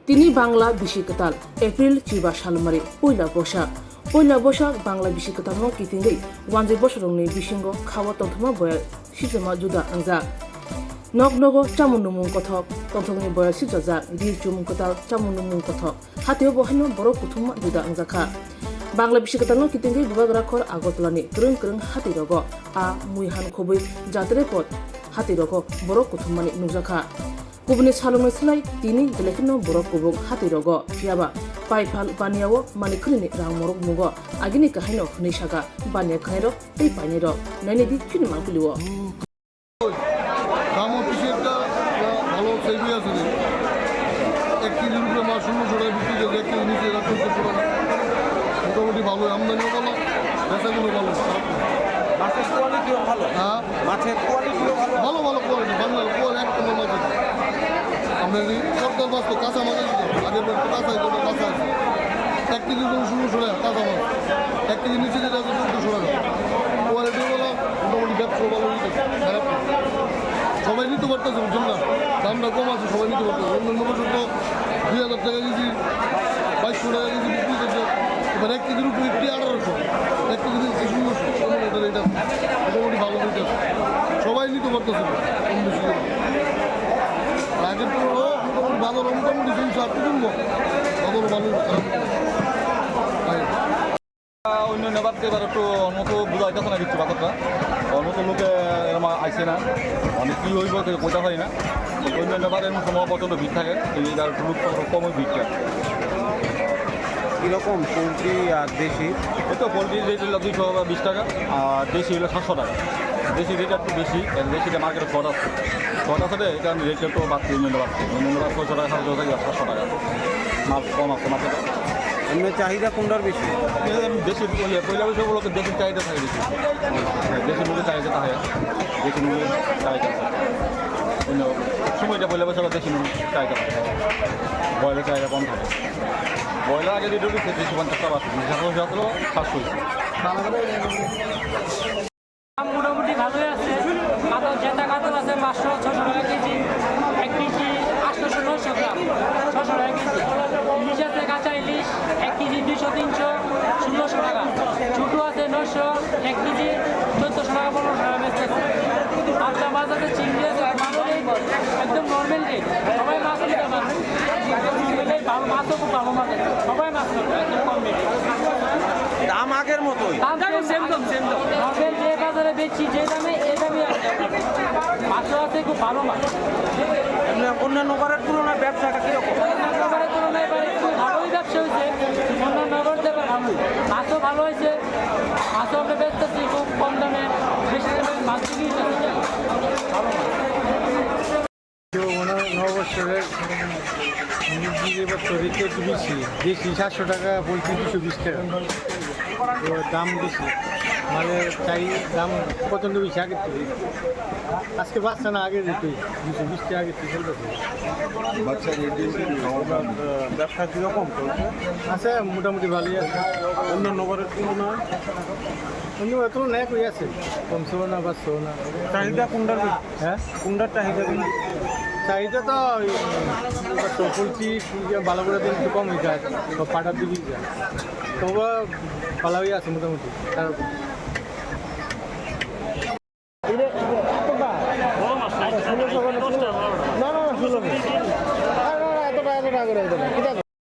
তিনি Bangla বিশিকতাল April Chiba সালমারি পয়লা Boishakh Bangla বিশিকতাল no কিতিঙ্গै ওয়ানজে বছरनि बिसिंगो खावा तंथमा बया सिजमा जुदा आंजा नगनगो चामुनुमुं कथक तंथंनि बया सिजाजा रि चुमुंकताल चामुनुमुं कथक हातेव बहायनो बर' कुथुमा जुदा आंजाखा बांला बिशेकताल नो कितिंगै गुबाग्राखर आगरतलानि क्रं हातिरगो आ मुइहान खबै जात्रे पद हातिरगो बर' कुथुमानि नुजाखा गुबुननि सालुंनि सोलाय तिनि गेलेखिनो बर' कुबुं हातिरगो फियाबा पाइफाल बानियावो माने खृनि रां मरक मुगो आगिनि काहायनो हनैसागा बानिया खायरो तै पाइनेरो नायनेदि किनु मांकुलिवो দামও পিসেরটা ভালো সেলফি আছে রে 1 কেজির উপরে মাছ 1600 টাকা বিক্রি করে 1 কেজি নিচে 1400 টাকা মোটামুটি ভালো আমদানিও ভালো বেচাগুলো ভালো মাছের কোয়ালিটিও ভালো। হ্যাঁ মাছের কোয়ালিটিও ভালো। ভালো ভালো কোয়ালিটি বাংলার কোয়ালিটি এক নম্বর মাছ আছে আমরা সরকার মাছ তো কাঁচা মাছ আছে আগে কাঁচা কোনো কাঁচা আছে 1 কেজি জন্য 1600 টাকা কাঁচা মাছ 1 কেজি নিচে যেটা আছে 1400 টাকা কোয়ালিটিও ভালো মোটামুটি ব্যবসাও ভালো খারাপ সবাই নিতে পারতেছে বুঝছেন না দামটা কম আছে সবাই নিতে পারতেছে অন্যান্য বছর তো 2000 টাকা কেজি 2200 টাকা কেজি বিক্রি করছে এবার 1 কেজির উপরে 1800 1 কেজি নিচ্ছে 1600 এটা রেট আছে মোটামুটি ভালো রেট আছে সবাই নিতে পারতেছে কম বেশি করে আগের তো মোটামুটি বাজার মোটামুটি 300 আপনি কিনবো বাজারও ভালো অন্যান্য বাদকে এবার একটু অন্য বোঝা যাচ্ছে না কিছু বাজারটা অন্য লোকে এরকম আইসে না অনেক কী হইব কোথা হয় না অন্যান্য বাদের সময় প্রচণ্ড ভিড় থাকে এইবার একটু লোক কমই ভিড়টা কীরকম পোলট্রি আর দেশি? এই তো পোলট্রির রেট হলো 220 টাকা আর দেশি হলো 700 টাকা দেশি রেট একটু বেশি দেশিটা মার্কেটে শর্ট আছে এটা রেট একটু বাড়ছে অন্যান্য বাড়ছে 600 টাকা 700 টাকা মাছ কম আছে মার্কেটে এমনি চাহিদা কোনটার বেশি? দেশি পয়লা বিষয়গুলোকে দেশির চাহিদা থাকে বেশি দেশি মুরগির চাহিদা থাকে দেশি মুরগির চাহিদা অন্য সময়টা পয়লা বছর দেশি মুরগির চাহিদা থাকে ব্রয়লার চাহিদা কম থাকে ব্রয়লার আগে যেটা উঠেছে 250 টাকা 700 হয়েছে মোটামুটি ভালোই আছে কাতল জেতা কাতল আছে 500-600 টাকা কেজি 1 কেজি 800-900 গ্রাম 600 টাকা কেজি ইলিশ আছে কাঁচা ইলিশ 1 কেজি 200-300 1600 টাকা ছোটো আছে 900 1 কেজি 1400 টাকা 1500 টাকা বেচতেছে আটটা মাছ আছে চিংড়ি আছে ভালো রেট একদম নর্মাল রেট সবাই মাছ নিতে পারবে ভালো মাছও খুব ভালো মাছ আছে সবাই মাছ করবে একদম কম রেট দাম আগের মতোই সেম নর্মাল যে বাজারে বেচছি যে দামে এই দামে মাছও আছে খুব ভালো মাছ এমনি অন্যান্য বারের তুলনায় ব্যবসাটা কীরকম? নগরের তুলনায় এবার একটু ভালোই ব্যবসা হয়েছে অন্য নগর থেকে ভালোই মাছও ভালো হয়েছে মাছও আমরা বেচতেছি খুব কম দামে বেশি দামে মাছ বিক্রি করতেছি ভালো মাছ নববৎসরের মুরগির এবছর রেট একটু বেশি 700 টাকা পোলট্রি 220 টাকা তো দাম বেশি মানে চাই দাম প্রচণ্ড বেশি আগের থেকে আজকে বাচ্চা না আগের রেটে 220 টাকা আগের থেকে চলতেছে ব্যবসা কীরকম চলছে? আছে মোটামুটি ভালোই আছে অন্যান্য বারের তুলনায় অন্য এত ন্যাক হয়ে আছে কমছেও না বাড়ছেও না চাহিদা কোনটার বেশি? হ্যাঁ কোনটার চাহিদা বেশি? চাহিদা তো পোলট্রি ভালো করে দিন একটু কম হয়ে যায় সব পাটার দিকেই যায় তবু ভালোই আছে মোটামুটি তার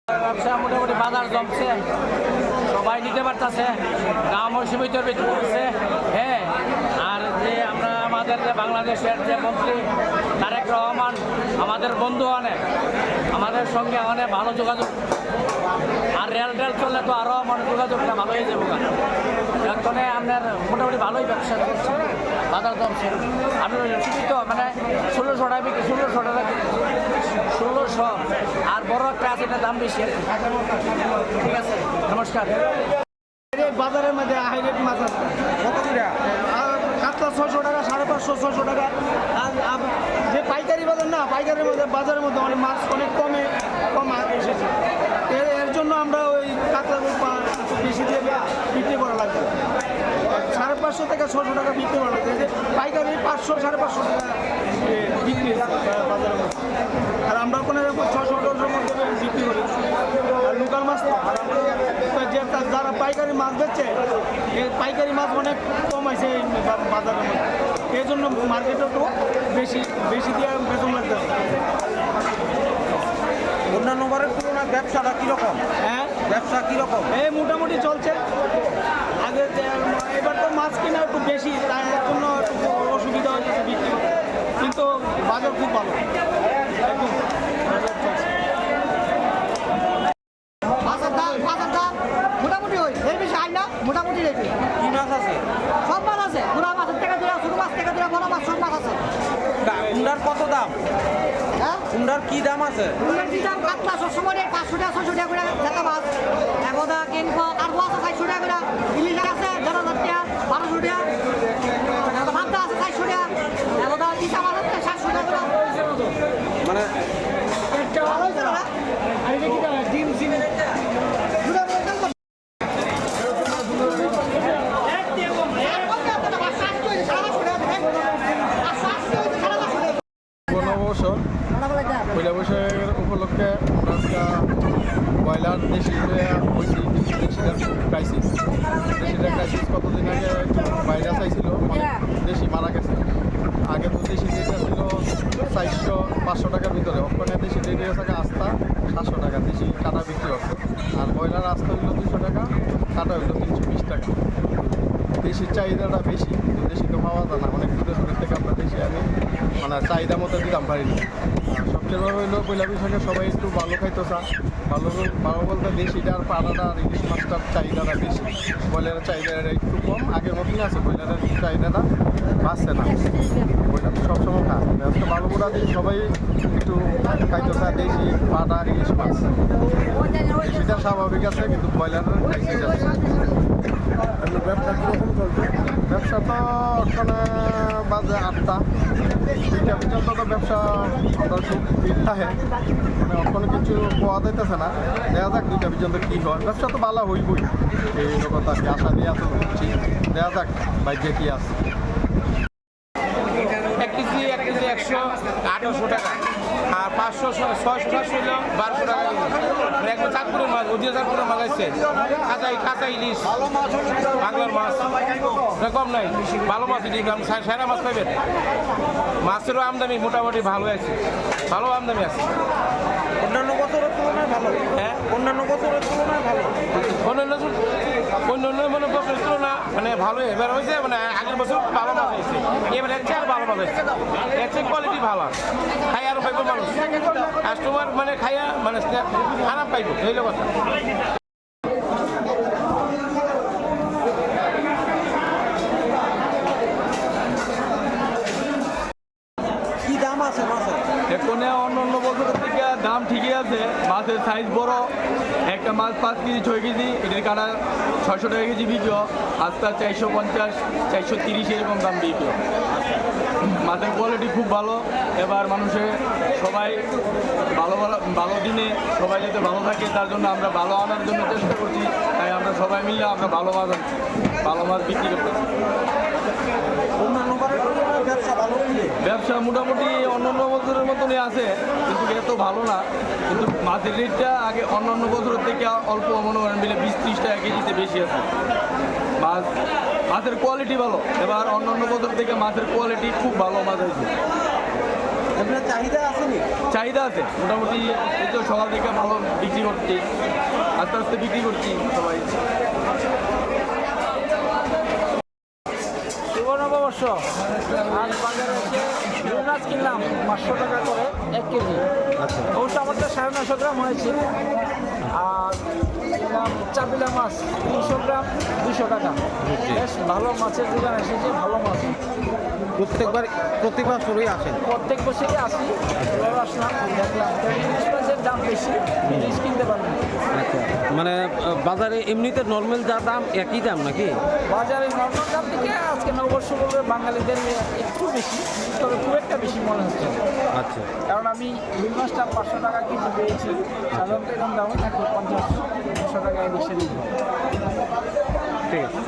ব্যবসা মোটামুটি বাজার জমছে সবাই নিতে পারতেছে দামও সীমিত ভিতরে করছে হ্যাঁ আর যে আমরা আমাদের যে বাংলাদেশের যে মন্ত্রী তারেক রহমান আমাদের বন্ধু অনেক আমাদের সঙ্গে অনেক ভালো যোগাযোগ আর রেল চললে তো আরও আমার যোগাযোগটা ভালো হয়ে যাবো যার কারণে আপনার মোটামুটি ভালোই ব্যবসা করছে বাজার জমছে আমি সীমিত মানে 1600 টাকা বিক্রি 1600 টাকা 1600 আর বড় একটা আছে এটা দাম বেশি ঠিক আছে নমস্কার বাজারের মধ্যে হাই রেট মাছ আছে কত করে? কাতলা 600 টাকা 550-600 টাকা আর যে পাইকারি বাজার না পাইকারির মধ্যে বাজারের মধ্যে অনেক মাছ অনেক কম এসেছে এর জন্য আমরা ওই কাতলা বেশি দিয়ে বিক্রি করা লাগবে 550 থেকে 600 টাকা বিক্রি করা লাগবে পাইকারি 500-550 টাকা বিক্রি বাজারের মধ্যে আর আমরা কোনো 600-800 মধ্যে বাজারের মধ্যে, এই জন্য মার্কেটে তো বেশি বেশি দিয়ে বেতন লাগতেছে। অন্যান্য বারের তুলনায় ব্যবসাটা কীরকম? হ্যাঁ, ব্যবসা কীরকম? এই মোটামুটি চলছে। আগে এবার তো মাছ কিনা একটু বেশি, তাই জন্য একটু অসুবিধা হয়েছে বিক্রি করতে। কিন্তু বাজার খুব ভালো, একদম বাজার চলছে। মাছের দাম মোটামুটি হয়, এই বেশি হয় না, মোটামুটি রেটে কী মাছ আছে? সব মাছ আছে। গুড়া মাছের থেকে ধরে ছোটো মাছ থেকে ধরে বড় মাছ সব মাছ আছে। কুমড়ার কত দাম? হ্যাঁ, কুমড়ার কী দাম আছে? কুমড়ার কি দাম? কাতলা সবসময় 500 টাকা 600 টাকা করে জেতা মাছ, একদা কিনবো। আর মাছ আছে 400 টাকা করে, ইলিশ আছে 1000 টাকা 1200 টাকা, ভাবটা আছে 400 টাকা, একদা ইসা মাছ আছে 700 টাকা করে। মানে ভালো হয়েছে না? আর এটা কি দাম? ডিম সিম দুটো বলতেন তো। নববর্ষর পয়লা বৈশাখের উপলক্ষে আমরা আজকে ব্রয়লার দেশিটা ক্রাইসিস কতদিন আগে ভাইরাস আইছিল, অনেক দেশি মারা গেছে। আগে তো দেশি রেট ছিল 400-500 টাকার ভিতরে, ওখানে দেশি রেট থাকে আস্তা 700 টাকা দেশি কাটা বিক্রি হচ্ছে। আর ব্রয়লার আস্তা হইলো 200 টাকা, কাটা হইলো 320 টাকা। দেশির চাহিদাটা বেশি, কিন্তু দেশি তো পাওয়া যায় না, অনেক দূরে দূরের থেকে আমরা দেশি আনি, মানে চাহিদা মতো দিতাম পারিনি। আর সবচেয়ে বড় হইলো পয়লা বৈশাখে সবাই একটু ভালো খাইতো চা, ভালো বলতে দেশিটা আর পাড়াটা আর ইলিশ মাছটার চাহিদাটা বেশি। ব্রয়লারের চাহিদাটা একটু কম, আগের মতনই আছে, ব্রয়লারের চাহিদাটা বাড়ছে না। ব্রয়লার তো সবসময় খায়, আজকে ভালো করে দিন সবাই একটু খাইতো চা, দেশি পাড়া আর ইলিশ মাছ। দেশিটা স্বাভাবিক আছে, কিন্তু ব্রয়লারের ক্রাইসিস আছে। ব্যবসা কীরকম চলছে? ব্যবসা তো ওখানে বাজে 8টা 2টা পর্যন্ত তো ব্যবসা আমরা খুব ভিড় থাকে, মানে ওখানে কিছু পাওয়া যাইতেছে না। দেখা যাক 2টা পর্যন্ত কী হয়। ব্যবসা তো ভালো হইবই, এই কথা কি আশা দিয়ে এত করছি। দেখা যাক বাইরে কী আছে। 1 কেজি 118 টাকা, আর 500 600 হইল 1200 টাকা কেজি। মানে একবার চাঁদপুরের মাছ, ওদিকে চাঁদপুরের মাছ আসছে, কাঁচা ইলিশ, বাংলার মাছ, এটা কম নাই, ভালো মাছ দেখলাম, সেরা মাছ পাইবেন। মাছেরও আমদানি মোটামুটি ভালো আছে, ভালো আমদানি আছে। অন্যান্য বছরের তুলনায় ভালো? হ্যাঁ, অন্যান্য বছরের তুলনায় ভালো। অন্য মানে বছরের তুলনা মানে ভালোই এবার হয়েছে, মানে আগের বছর ভালো মাছ হয়েছে, এবার এর চেয়ে আর ভালো মাছ হয়েছে, এর চেয়ে কোয়ালিটি ভালো, খাই আরও পাইব মানুষ, কাস্টমার মানে খাইয়া মানে আরাম পাইব, এইলো কথা। কী দাম আছে মাছের? এখন অন্য অন্য বছরের থেকে দাম ঠিকই আছে। মাছের সাইজ বড়, একটা মাছ 5 কেজি 6 কেজি, এটার কাটা 600 টাকা কেজি বিক্রি হয়, আস্তা 450 430 এরকম দাম বিক্রি হয়। মাছের কোয়ালিটি খুব ভালো। এবার মানুষের সবাই ভালো দিনে সবাই যাতে ভালো থাকে, তার জন্য আমরা ভালো আনার জন্য চেষ্টা করছি। তাই আমরা সবাই মিলে আমরা ভালো মাছ বিক্রি করতেছি। অন্যান্য বারের তুলনায় ব্যবসা ভালো কি? ব্যবসা মোটামুটি অন্যান্য বছরের মতনই আছে, কিন্তু এত ভালো না। কিন্তু মাছের রেটটা আগে অন্যান্য বছরের থেকে অল্প মনে করেন মিলে 20-30 টাকা কেজিতে বেশি আছে। মাছের কোয়ালিটি ভালো, এবার অন্যান্য বছর থেকে মাছের কোয়ালিটি খুব ভালো মাছ হয়েছে। আপনার চাহিদা আসেনি? চাহিদা আছে মোটামুটি, এই তো সকাল থেকে ভালো বিক্রি করছি, আস্তে আস্তে বিক্রি করছি সবাই। শুভ নববর্ষ। আজ বাজারে এসে রুই মাছ কিনলাম 500 টাকা করে 1 কেজি। অবশ্য আমারটা 950 গ্রাম হয়েছে। আর কিনলাম চাপিলা মাছ 300 গ্রাম 200 টাকা। বেশ ভালো মাছের দোকান এসেছে, ভালো মাছ। প্রত্যেক বছরই আসেন? প্রত্যেক বছরই আসি, এবার আসলাম, দেখলাম ইলিশ মাছের দাম বেশি, ইলিশ কিনতে পারবেন। আচ্ছা, মানে বাজারে এমনিতে নর্মাল যা দাম একই দাম নাকি? বাজারে নর্মাল দাম থেকে আজকে নববর্ষ বলবে বাঙালিদের একটু বেশি, তবে খুব একটা বেশি মনে হচ্ছে। আচ্ছা, কারণ আমি রুই মাছটা 500 টাকা কেজি পেয়েছি, সাধারণত এরকম দামে থাকে 50-100 টাকায় বেশি দিই। ঠিক আছে।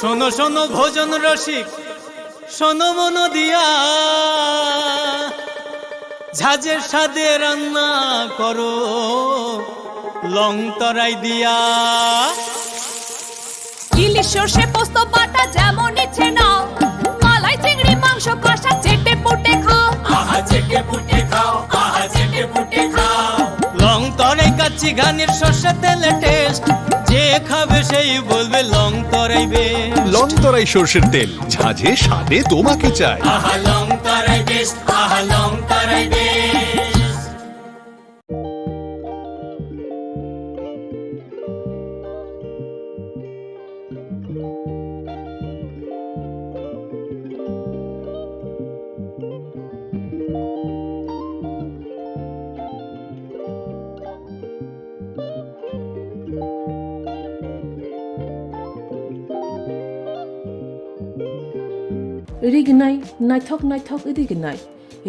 শোনো শোনো ভোজন রসিক, শোনো মন দিয়া, ঝাঁঝের সাদে রান্না করো লং তরাই দিয়া। ইলিশ সর্ষে পোস্ত বাটা যেমন ইচ্ছে নাও, মালাই চিংড়ি মাংস কষা চেটে পুটে খাও, আহা চেটে পুটে খাও, আহা চেটে পুটে খাও। লং তরাই কাচ্চি ঘানির সর্ষে তেলে টেস্ট, যে খাবে সেই বলবে লং তরাই বেশ। লং তরাই সর্ষের তেল, ঝাঁঝে স্বাদে তোমাকে চাই। আহা লং তরাই বেশ, আহা লং তরাই বেশ। रिगनाय नायथक नायथक रिगनाय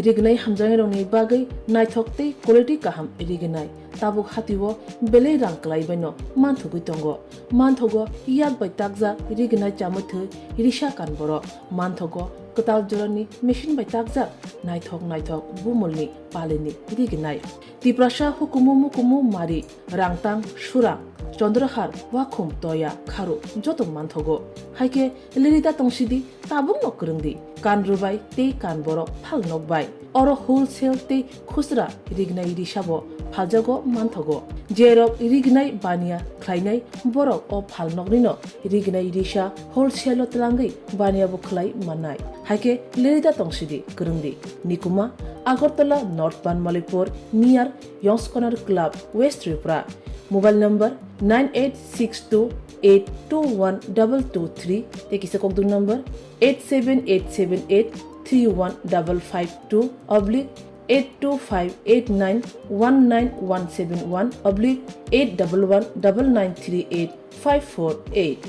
रिगनाय हामजांनि बागै नायथक ते क्वालिटी काहाम रिगनाय ताबुक हातिओ बेले रां क्लाइबायनो मानथुगै दंगो मानथगो याक बाय ताकजा रिगनाय चामथो रिसा कानबरो मानथगो कताल जरनि मेशिन बाय ताकजा नायथक नायथक बुमलनि पालेनि रिगनाय तिप्रासा हुकुमु मुकुमु मारि रांतां सुरां चंद्रहार वाखुम तया खारु जतो मानथगो हाइके लिरिदा तंसिदि ताबुं नकरंदि कान रुबाय ते कान बरो फाल नकबाय अरो होलसेल ते खुसरा रिगनाय रिसाबो फालजागो मानथगो जेरक रिगनाय बानिया ख्लायनाय बरक अ फाल नकनिनो रिगनाय रिसा होलसेल तलांगै बानियाबो ख्लाय माननाय हाइके लिरिदा तंसिदि करंदि निकुमा Agartala North Banamalipur near Young's Corner Club West Tripura mobile number 9862821223 तेकिसे कोकदुं नंबर 87878315552 82589191171 8119938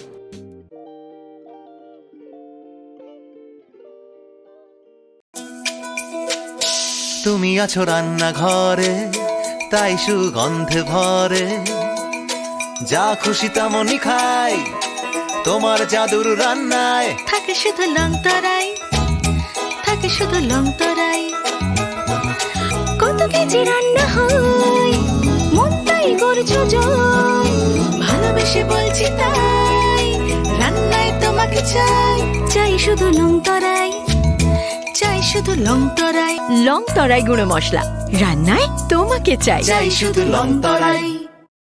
তুমি আছো রান্না ঘরে তাই সুগন্ধে ভরে, যা খুশি তেমনই খাই তোমার জাদুর রান্নায়। থাকে শুধু লং তরাই, থাকে শুধু লং তরাই। কত কেজি রান্না হয় মন তাই করছো জয়, ভালোবেসে বলছি তাই রান্নায় তোমাকে চাই, চাই শুধু লং তরাই, চাই শুধু লং তরাই। লং তরাই গুঁড়ো মশলা রান্নায় তোমাকে চাই, চাই শুধু লং তরাই।